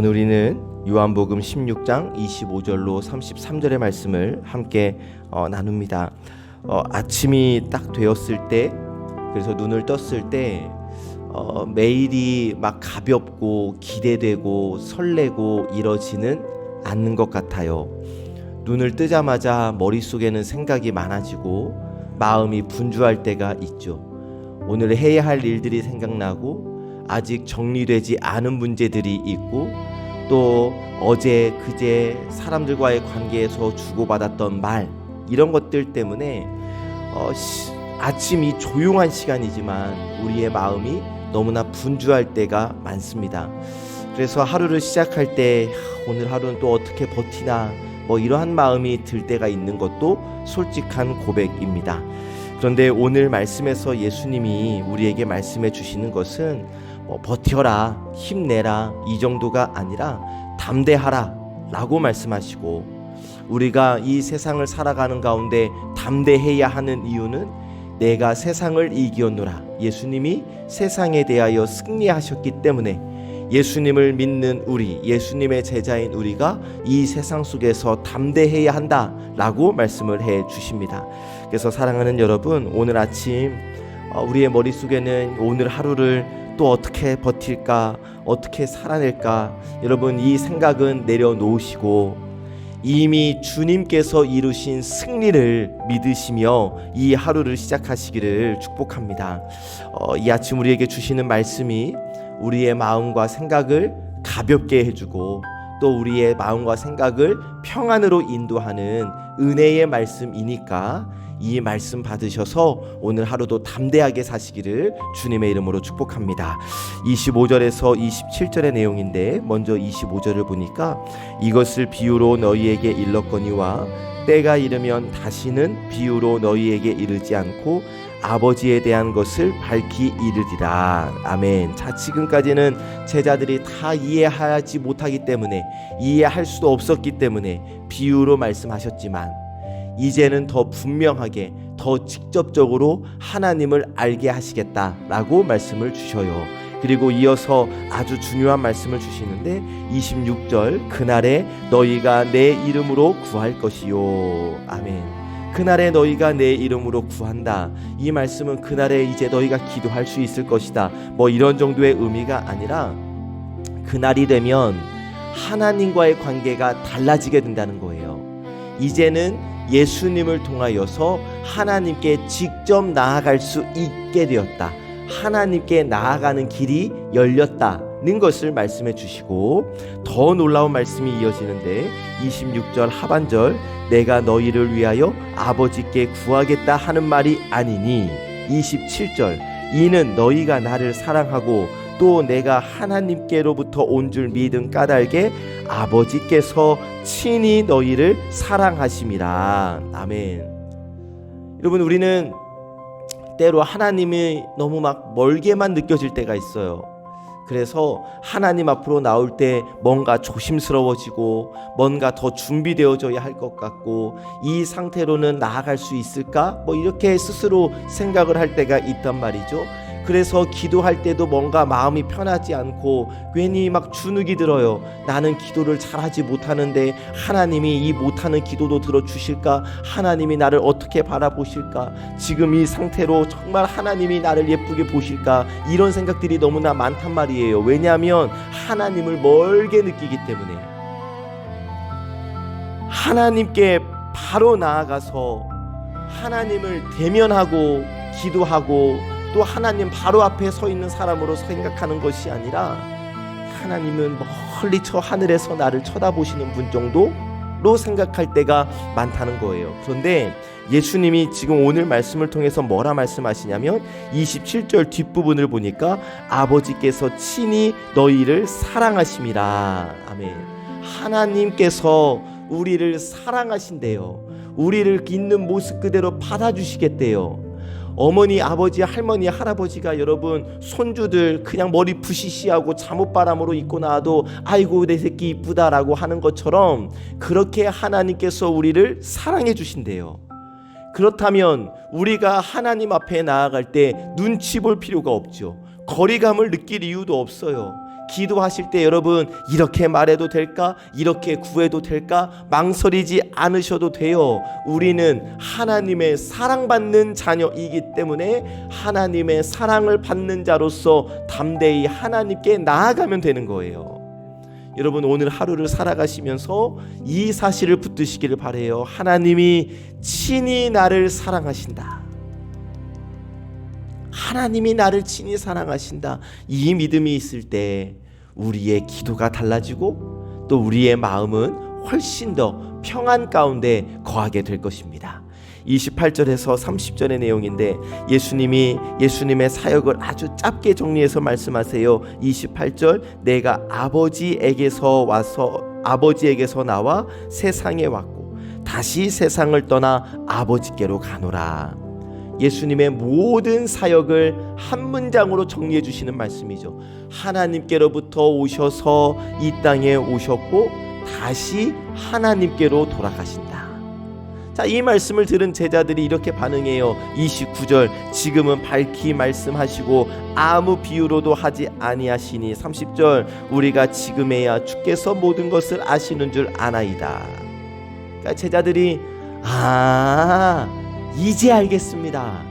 오늘 우리는 요한복음 16장 25절로 33절의 말씀을 함께 나눕니다. 아침이 딱 되었을 때, 그래서 눈을 떴을 때 매일이 막 가볍고 기대되고 설레고 이러지는 않는 것 같아요. 눈을 뜨자마자 머릿속에는 생각이 많아지고 마음이 분주할 때가 있죠. 오늘 해야 할 일들이 생각나고 아직 정리되지 않은 문제들이 있고, 또 어제 그제 사람들과의 관계에서 주고받았던 말, 이런 것들 때문에 아침이 조용한 시간이지만 우리의 마음이 너무나 분주할 때가 많습니다. 그래서 하루를 시작할 때 오늘 하루는 또 어떻게 버티나 이러한 마음이 들 때가 있는 것도 솔직한 고백입니다. 그런데 오늘 말씀에서 예수님이 우리에게 말씀해 주시는 것은 버텨라, 힘내라, 이 정도가 아니라 담대하라 라고 말씀하시고, 우리가 이 세상을 살아가는 가운데 담대해야 하는 이유는 내가 세상을 이기었노라, 예수님이 세상에 대하여 승리하셨기 때문에 예수님을 믿는 우리, 예수님의 제자인 우리가 이 세상 속에서 담대해야 한다 라고 말씀을 해 주십니다. 그래서 사랑하는 여러분, 오늘 아침 우리의 머릿속에는 오늘 하루를 또 어떻게 버틸까, 어떻게 살아낼까, 여러분 이 생각은 내려놓으시고 이미 주님께서 이루신 승리를 믿으시며 이 하루를 시작하시기를 축복합니다. 이 아침 우리에게 주시는 말씀이 우리의 마음과 생각을 가볍게 해주고 또 우리의 마음과 생각을 평안으로 인도하는 은혜의 말씀이니까 이 말씀 받으셔서 오늘 하루도 담대하게 사시기를 주님의 이름으로 축복합니다. 25절에서 27절의 내용인데, 먼저 25절을 보니까 이것을 비유로 너희에게 일렀거니와 때가 이르면 다시는 비유로 너희에게 이르지 않고 아버지에 대한 것을 밝히 이르리라. 아멘. 자, 지금까지는 제자들이 다 이해하지 못하기 때문에, 이해할 수도 없었기 때문에 비유로 말씀하셨지만 이제는 더 분명하게, 더 직접적으로 하나님을 알게 하시겠다라고 말씀을 주셔요. 그리고 이어서 아주 중요한 말씀을 주시는데 26절, 그날에 너희가 내 이름으로 구할 것이요. 아멘. 그날에 너희가 내 이름으로 구한다. 이 말씀은 그날에 이제 너희가 기도할 수 있을 것이다, 이런 정도의 의미가 아니라 그날이 되면 하나님과의 관계가 달라지게 된다는 거예요. 이제는 예수님을 통하여서 하나님께 직접 나아갈 수 있게 되었다, 하나님께 나아가는 길이 열렸다는 것을 말씀해 주시고, 더 놀라운 말씀이 이어지는데 26절 하반절, 내가 너희를 위하여 아버지께 구하겠다 하는 말이 아니니, 27절, 이는 너희가 나를 사랑하고 또 내가 하나님께로부터 온 줄 믿은 까닭에 아버지께서 친히 너희를 사랑하심이라. 아멘. 여러분, 우리는 때로 하나님이 너무 막 멀게만 느껴질 때가 있어요. 그래서 하나님 앞으로 나올 때 뭔가 조심스러워지고 뭔가 더 준비되어져야 할 것 같고, 이 상태로는 나아갈 수 있을까? 이렇게 스스로 생각을 할 때가 있단 말이죠. 그래서 기도할 때도 뭔가 마음이 편하지 않고 괜히 막 주눅이 들어요. 나는 기도를 잘하지 못하는데 하나님이 이 못하는 기도도 들어주실까? 하나님이 나를 어떻게 바라보실까? 지금 이 상태로 정말 하나님이 나를 예쁘게 보실까? 이런 생각들이 너무나 많단 말이에요. 왜냐하면 하나님을 멀게 느끼기 때문에. 하나님께 바로 나아가서 하나님을 대면하고 기도하고 또 하나님 바로 앞에 서 있는 사람으로 생각하는 것이 아니라, 하나님은 멀리 저 하늘에서 나를 쳐다보시는 분 정도로 생각할 때가 많다는 거예요. 그런데 예수님이 지금 오늘 말씀을 통해서 뭐라 말씀하시냐면 27절 뒷부분을 보니까 아버지께서 친히 너희를 사랑하심이라. 아멘. 하나님께서 우리를 사랑하신대요. 우리를 있는 모습 그대로 받아주시겠대요. 어머니, 아버지, 할머니, 할아버지가 여러분 손주들 그냥 머리 부시시하고 잠옷바람으로 입고 나와도 아이고 내 새끼 이쁘다라고 하는 것처럼 그렇게 하나님께서 우리를 사랑해 주신대요. 그렇다면 우리가 하나님 앞에 나아갈 때 눈치 볼 필요가 없죠. 거리감을 느낄 이유도 없어요. 기도하실 때 여러분 이렇게 말해도 될까? 이렇게 구해도 될까? 망설이지 않으셔도 돼요. 우리는 하나님의 사랑받는 자녀이기 때문에 하나님의 사랑을 받는 자로서 담대히 하나님께 나아가면 되는 거예요. 여러분 오늘 하루를 살아가시면서 이 사실을 붙드시기를 바라요. 하나님이 친히 나를 사랑하신다. 하나님이 나를 친히 사랑하신다. 이 믿음이 있을 때 우리의 기도가 달라지고 또 우리의 마음은 훨씬 더 평안 가운데 거하게 될 것입니다. 28절에서 30절의 내용인데 예수님의 사역을 아주 짧게 정리해서 말씀하세요. 28절 내가 아버지에게서 나와 세상에 왔고 다시 세상을 떠나 아버지께로 가노라. 예수님의 모든 사역을 한 문장으로 정리해 주시는 말씀이죠. 하나님께로부터 오셔서 이 땅에 오셨고 다시 하나님께로 돌아가신다. 자, 이 말씀을 들은 제자들이 이렇게 반응해요. 29절 지금은 밝히 말씀하시고 아무 비유로도 하지 아니하시니 30절 우리가 지금에야 주께서 모든 것을 아시는 줄 아나이다. 그러니까 제자들이 이제 알겠습니다.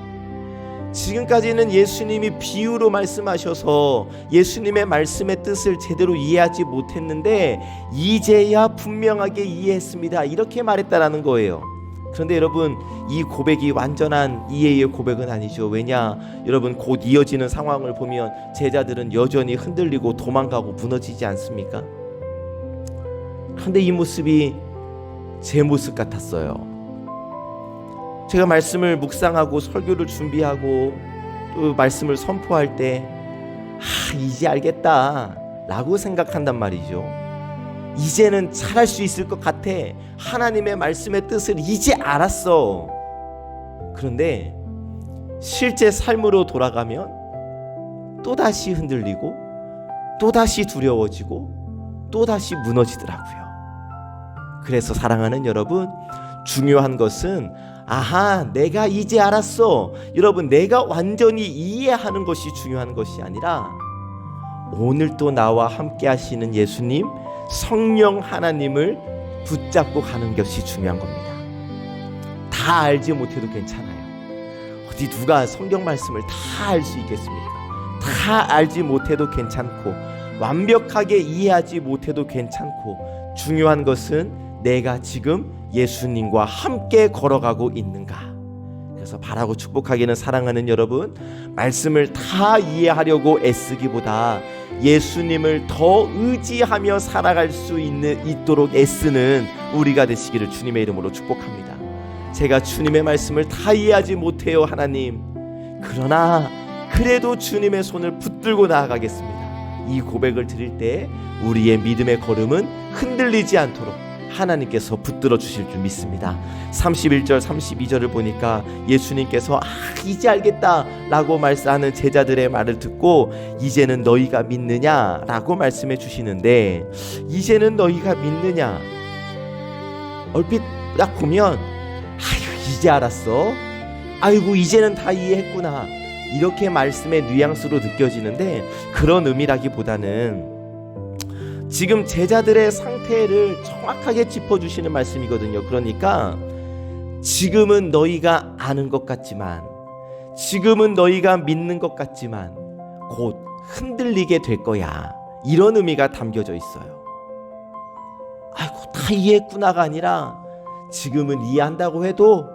지금까지는 예수님이 비유로 말씀하셔서 예수님의 말씀의 뜻을 제대로 이해하지 못했는데 이제야 분명하게 이해했습니다. 이렇게 말했다라는 거예요. 그런데 여러분 이 고백이 완전한 이해의 고백은 아니죠. 왜냐 여러분 곧 이어지는 상황을 보면 제자들은 여전히 흔들리고 도망가고 무너지지 않습니까? 그런데 이 모습이 제 모습 같았어요. 제가 말씀을 묵상하고 설교를 준비하고 또 말씀을 선포할 때 이제 알겠다 라고 생각한단 말이죠. 이제는 잘할 수 있을 것 같아. 하나님의 말씀의 뜻을 이제 알았어. 그런데 실제 삶으로 돌아가면 또다시 흔들리고 또다시 두려워지고 또다시 무너지더라고요. 그래서 사랑하는 여러분, 중요한 것은 내가 이제 알았어. 여러분 내가 완전히 이해하는 것이 중요한 것이 아니라 오늘 또 나와 함께 하시는 예수님 성령 하나님을 붙잡고 가는 것이 중요한 겁니다. 다 알지 못해도 괜찮아요. 어디 누가 성경 말씀을 다 알 수 있겠습니까? 다 알지 못해도 괜찮고 완벽하게 이해하지 못해도 괜찮고 중요한 것은 내가 지금 예수님과 함께 걸어가고 있는가. 그래서 바라고 축복하기는 사랑하는 여러분, 말씀을 다 이해하려고 애쓰기보다 예수님을 더 의지하며 살아갈 수 있도록 애쓰는 우리가 되시기를 주님의 이름으로 축복합니다. 제가 주님의 말씀을 다 이해하지 못해요 하나님. 그러나 그래도 주님의 손을 붙들고 나아가겠습니다. 이 고백을 드릴 때 우리의 믿음의 걸음은 흔들리지 않도록 하나님께서 붙들어 주실 줄 믿습니다. 31절 32절을 보니까 예수님께서 이제 알겠다 라고 말씀하는 제자들의 말을 듣고 이제는 너희가 믿느냐 라고 말씀해 주시는데, 이제는 너희가 믿느냐, 얼핏 딱 보면 이제 알았어, 아이고 이제는 다 이해했구나, 이렇게 말씀의 뉘앙스로 느껴지는데 그런 의미라기보다는 지금 제자들의 상태를 정확하게 짚어주시는 말씀이거든요. 그러니까 지금은 너희가 아는 것 같지만, 지금은 너희가 믿는 것 같지만 곧 흔들리게 될 거야, 이런 의미가 담겨져 있어요. 아이고 다 이해했구나가 아니라 지금은 이해한다고 해도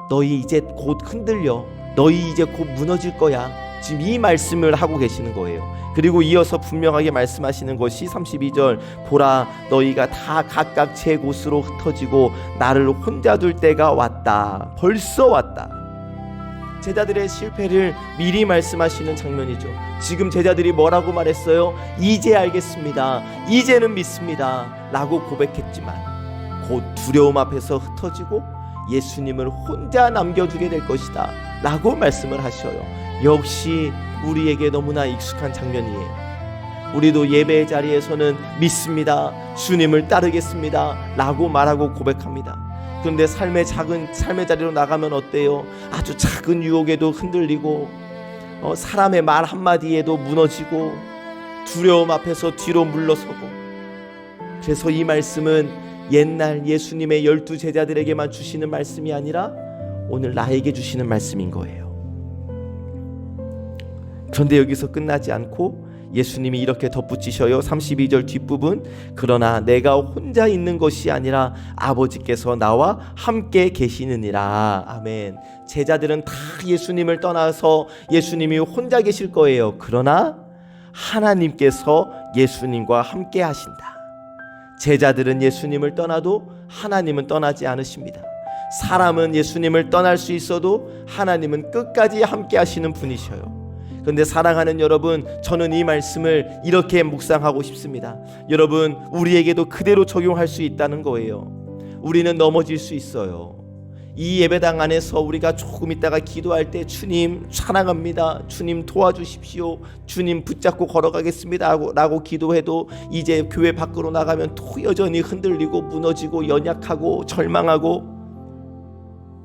너희 이제 곧 흔들려, 너희 이제 곧 무너질 거야, 지금 이 말씀을 하고 계시는 거예요. 그리고 이어서 분명하게 말씀하시는 것이 32절 보라 너희가 다 각각 제 곳으로 흩어지고 나를 혼자 둘 때가 왔다, 벌써 왔다. 제자들의 실패를 미리 말씀하시는 장면이죠. 지금 제자들이 뭐라고 말했어요? 이제 알겠습니다, 이제는 믿습니다 라고 고백했지만 곧 두려움 앞에서 흩어지고 예수님을 혼자 남겨두게 될 것이다 라고 말씀을 하셔요. 역시 우리에게 너무나 익숙한 장면이에요. 우리도 예배의 자리에서는 믿습니다, 주님을 따르겠습니다 라고 말하고 고백합니다. 그런데 삶의 자리로 나가면 어때요? 아주 작은 유혹에도 흔들리고 사람의 말 한마디에도 무너지고 두려움 앞에서 뒤로 물러서고. 그래서 이 말씀은 옛날 예수님의 12 제자들에게만 주시는 말씀이 아니라 오늘 나에게 주시는 말씀인 거예요. 그런데 여기서 끝나지 않고 예수님이 이렇게 덧붙이셔요. 32절 뒷부분, 그러나 내가 혼자 있는 것이 아니라 아버지께서 나와 함께 계시느니라. 아멘. 제자들은 다 예수님을 떠나서 예수님이 혼자 계실 거예요. 그러나 하나님께서 예수님과 함께 하신다. 제자들은 예수님을 떠나도 하나님은 떠나지 않으십니다. 사람은 예수님을 떠날 수 있어도 하나님은 끝까지 함께 하시는 분이셔요. 그런데 사랑하는 여러분, 저는 이 말씀을 이렇게 묵상하고 싶습니다. 여러분, 우리에게도 그대로 적용할 수 있다는 거예요. 우리는 넘어질 수 있어요. 이 예배당 안에서 우리가 조금 있다가 기도할 때 주님 사랑합니다, 주님 도와주십시오, 주님 붙잡고 걸어가겠습니다 라고 기도해도 이제 교회 밖으로 나가면 또 여전히 흔들리고 무너지고 연약하고 절망하고.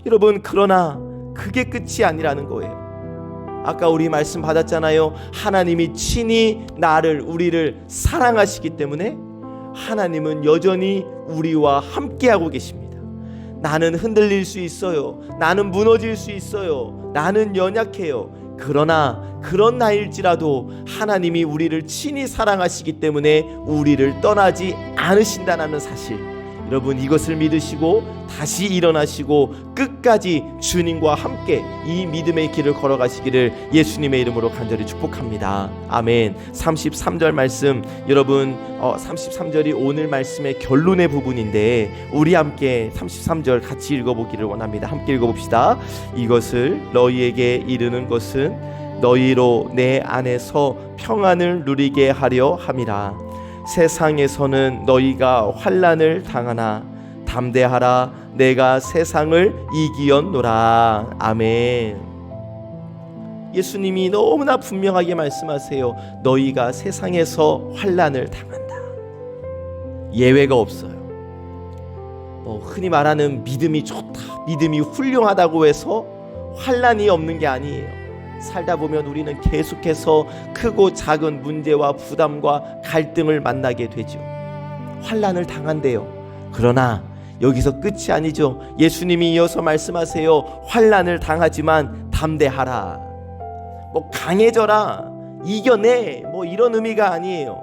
여러분, 그러나 그게 끝이 아니라는 거예요. 아까 우리 말씀 받았잖아요. 하나님이 친히 우리를 사랑하시기 때문에 하나님은 여전히 우리와 함께하고 계십니다. 나는 흔들릴 수 있어요. 나는 무너질 수 있어요. 나는 연약해요. 그러나 그런 나일지라도 하나님이 우리를 친히 사랑하시기 때문에 우리를 떠나지 않으신다는 사실, 여러분 이것을 믿으시고 다시 일어나시고 끝까지 주님과 함께 이 믿음의 길을 걸어가시기를 예수님의 이름으로 간절히 축복합니다. 아멘. 33절 말씀, 여러분 33절이 오늘 말씀의 결론의 부분인데 우리 함께 33절 같이 읽어보기를 원합니다. 함께 읽어봅시다. 이것을 너희에게 이르는 것은 너희로 내 안에서 평안을 누리게 하려 함이라. 세상에서는 너희가 환난을 당하나 담대하라, 내가 세상을 이기었노라. 아멘. 예수님이 너무나 분명하게 말씀하세요. 너희가 세상에서 환난을 당한다. 예외가 없어요. 흔히 말하는 믿음이 좋다, 믿음이 훌륭하다고 해서 환난이 없는 게 아니에요. 살다 보면 우리는 계속해서 크고 작은 문제와 부담과 갈등을 만나게 되죠. 환난을 당한대요. 그러나 여기서 끝이 아니죠. 예수님이 이어서 말씀하세요. 환난을 당하지만 담대하라. 강해져라, 이겨내, 이런 의미가 아니에요.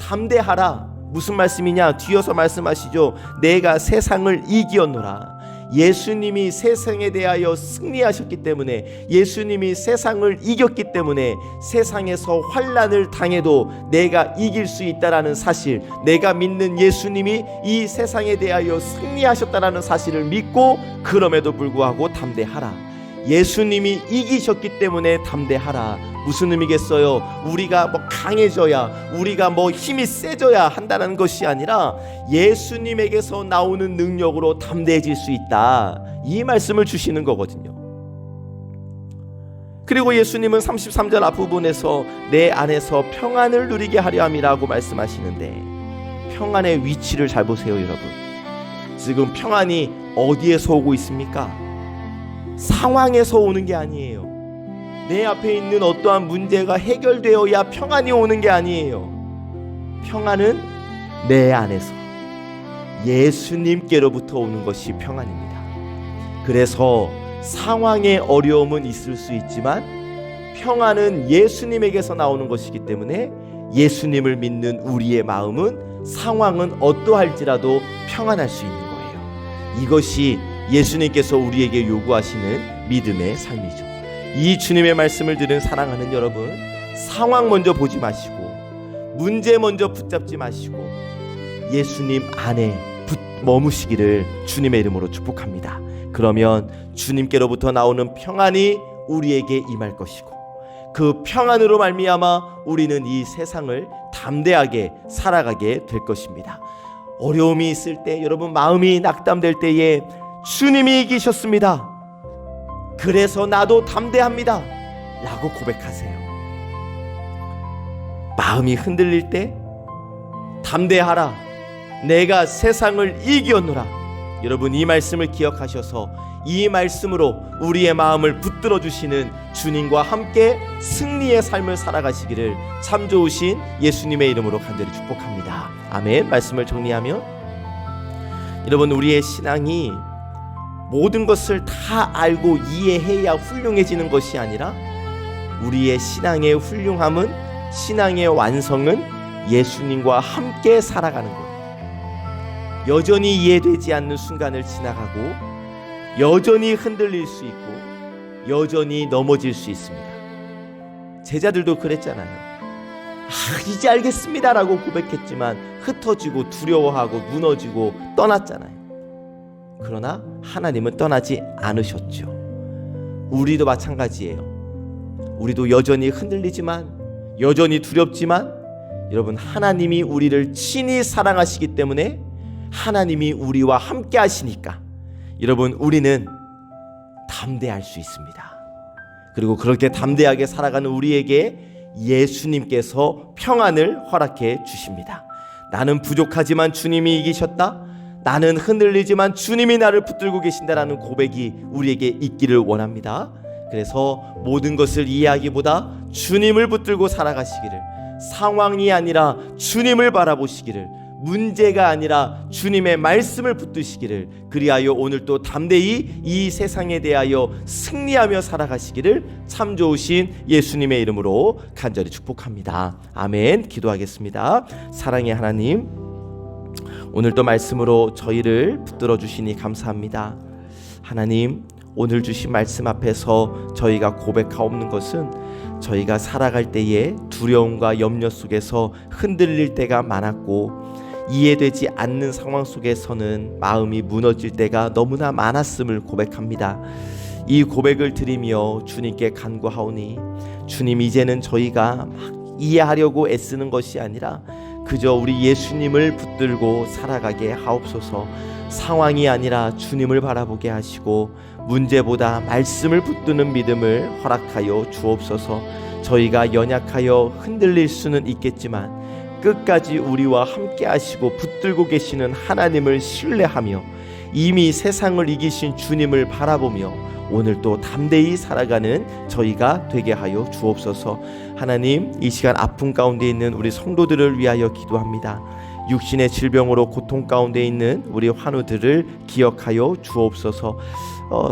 담대하라. 무슨 말씀이냐? 뒤어서 말씀하시죠. 내가 세상을 이기었노라. 예수님이 세상에 대하여 승리하셨기 때문에, 예수님이 세상을 이겼기 때문에 세상에서 환난을 당해도 내가 이길 수 있다라는 사실, 내가 믿는 예수님이 이 세상에 대하여 승리하셨다라는 사실을 믿고 그럼에도 불구하고 담대하라. 예수님이 이기셨기 때문에 담대하라. 무슨 의미겠어요? 우리가 강해져야, 우리가 힘이 세져야 한다는 것이 아니라 예수님에게서 나오는 능력으로 담대해질 수 있다, 이 말씀을 주시는 거거든요. 그리고 예수님은 33절 앞부분에서 내 안에서 평안을 누리게 하려 함이라고 말씀하시는데, 평안의 위치를 잘 보세요. 여러분, 지금 평안이 어디에서 오고 있습니까? 상황에서 오는 게 아니에요. 내 앞에 있는 어떠한 문제가 해결되어야 평안이 오는 게 아니에요. 평안은 내 안에서 예수님께로부터 오는 것이 평안입니다. 그래서 상황의 어려움은 있을 수 있지만 평안은 예수님에게서 나오는 것이기 때문에 예수님을 믿는 우리의 마음은 상황은 어떠할지라도 평안할 수 있는 거예요. 이것이 예수님께서 우리에게 요구하시는 믿음의 삶이죠. 이 주님의 말씀을 들은 사랑하는 여러분, 상황 먼저 보지 마시고 문제 먼저 붙잡지 마시고 예수님 안에 머무시기를 주님의 이름으로 축복합니다. 그러면 주님께로부터 나오는 평안이 우리에게 임할 것이고 그 평안으로 말미암아 우리는 이 세상을 담대하게 살아가게 될 것입니다. 어려움이 있을 때, 여러분 마음이 낙담될 때에 주님이 이기셨습니다, 그래서 나도 담대합니다 라고 고백하세요. 마음이 흔들릴 때 담대하라, 내가 세상을 이기었노라. 여러분 이 말씀을 기억하셔서 이 말씀으로 우리의 마음을 붙들어 주시는 주님과 함께 승리의 삶을 살아가시기를 참 좋으신 예수님의 이름으로 간절히 축복합니다. 아멘. 말씀을 정리하면, 여러분, 우리의 신앙이 모든 것을 다 알고 이해해야 훌륭해지는 것이 아니라 우리의 신앙의 훌륭함은, 신앙의 완성은 예수님과 함께 살아가는 것. 여전히 이해되지 않는 순간을 지나가고 여전히 흔들릴 수 있고 여전히 넘어질 수 있습니다. 제자들도 그랬잖아요. 이제 알겠습니다 라고 고백했지만 흩어지고 두려워하고 무너지고 떠났잖아요. 그러나 하나님은 떠나지 않으셨죠. 우리도 마찬가지예요. 우리도 여전히 흔들리지만, 여전히 두렵지만, 여러분, 하나님이 우리를 친히 사랑하시기 때문에, 하나님이 우리와 함께 하시니까 여러분, 우리는 담대할 수 있습니다. 그리고 그렇게 담대하게 살아가는 우리에게 예수님께서 평안을 허락해 주십니다. 나는 부족하지만 주님이 이기셨다. 나는 흔들리지만 주님이 나를 붙들고 계신다라는 고백이 우리에게 있기를 원합니다. 그래서 모든 것을 이해하기보다 주님을 붙들고 살아가시기를, 상황이 아니라 주님을 바라보시기를, 문제가 아니라 주님의 말씀을 붙드시기를, 그리하여 오늘 또 담대히 이 세상에 대하여 승리하며 살아가시기를 참 좋으신 예수님의 이름으로 간절히 축복합니다. 아멘. 기도하겠습니다. 사랑의 하나님, 오늘 또 말씀으로 저희를 붙들어 주시니 감사합니다. 하나님, 오늘 주신 말씀 앞에서 저희가 고백하옵는 것은 저희가 살아갈 때에 두려움과 염려 속에서 흔들릴 때가 많았고, 이해되지 않는 상황 속에서는 마음이 무너질 때가 너무나 많았음을 고백합니다. 이 고백을 드리며 주님께 간구하오니, 주님, 이제는 저희가 막 이해하려고 애쓰는 것이 아니라 그저 우리 예수님을 붙들고 살아가게 하옵소서. 상황이 아니라 주님을 바라보게 하시고 문제보다 말씀을 붙드는 믿음을 허락하여 주옵소서. 저희가 연약하여 흔들릴 수는 있겠지만 끝까지 우리와 함께 하시고 붙들고 계시는 하나님을 신뢰하며 이미 세상을 이기신 주님을 바라보며 오늘 또 담대히 살아가는 저희가 되게 하여 주옵소서. 하나님, 이 시간 아픔 가운데 있는 우리 성도들을 위하여 기도합니다. 육신의 질병으로 고통 가운데 있는 우리 환우들을 기억하여 주옵소서.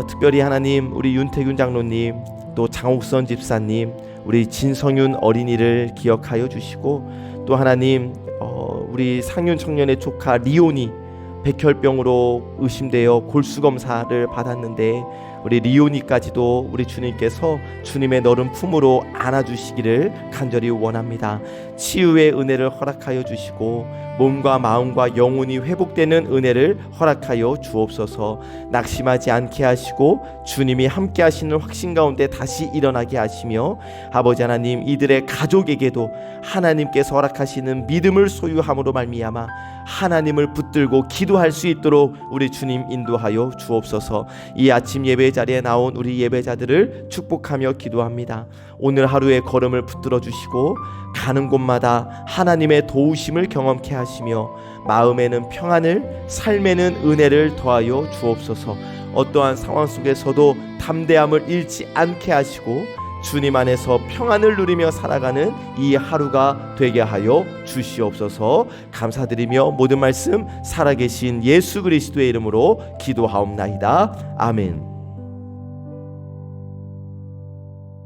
특별히 하나님, 우리 윤태균 장로님, 또 장옥선 집사님, 우리 진성윤 어린이를 기억하여 주시고, 또 하나님, 우리 상윤 청년의 조카 리온이 백혈병으로 의심되어 골수검사를 받았는데 우리 리온이까지도 우리 주님께서 주님의 너른 품으로 안아주시기를 간절히 원합니다. 치유의 은혜를 허락하여 주시고 몸과 마음과 영혼이 회복되는 은혜를 허락하여 주옵소서. 낙심하지 않게 하시고 주님이 함께 하시는 확신 가운데 다시 일어나게 하시며, 아버지 하나님, 이들의 가족에게도 하나님께서 허락하시는 믿음을 소유함으로 말미암아 하나님을 붙들고 기도할 수 있도록 우리 주님 인도하여 주옵소서. 이 아침 예배 자리에 나온 우리 예배자들을 축복하며 기도합니다. 오늘 하루의 걸음을 붙들어 주시고 가는 곳마다 하나님의 도우심을 경험케 하시며 마음에는 평안을, 삶에는 은혜를 더하여 주옵소서. 어떠한 상황 속에서도 담대함을 잃지 않게 하시고 주님 안에서 평안을 누리며 살아가는 이 하루가 되게 하여 주시옵소서. 감사드리며 모든 말씀 살아계신 예수 그리스도의 이름으로 기도하옵나이다. 아멘.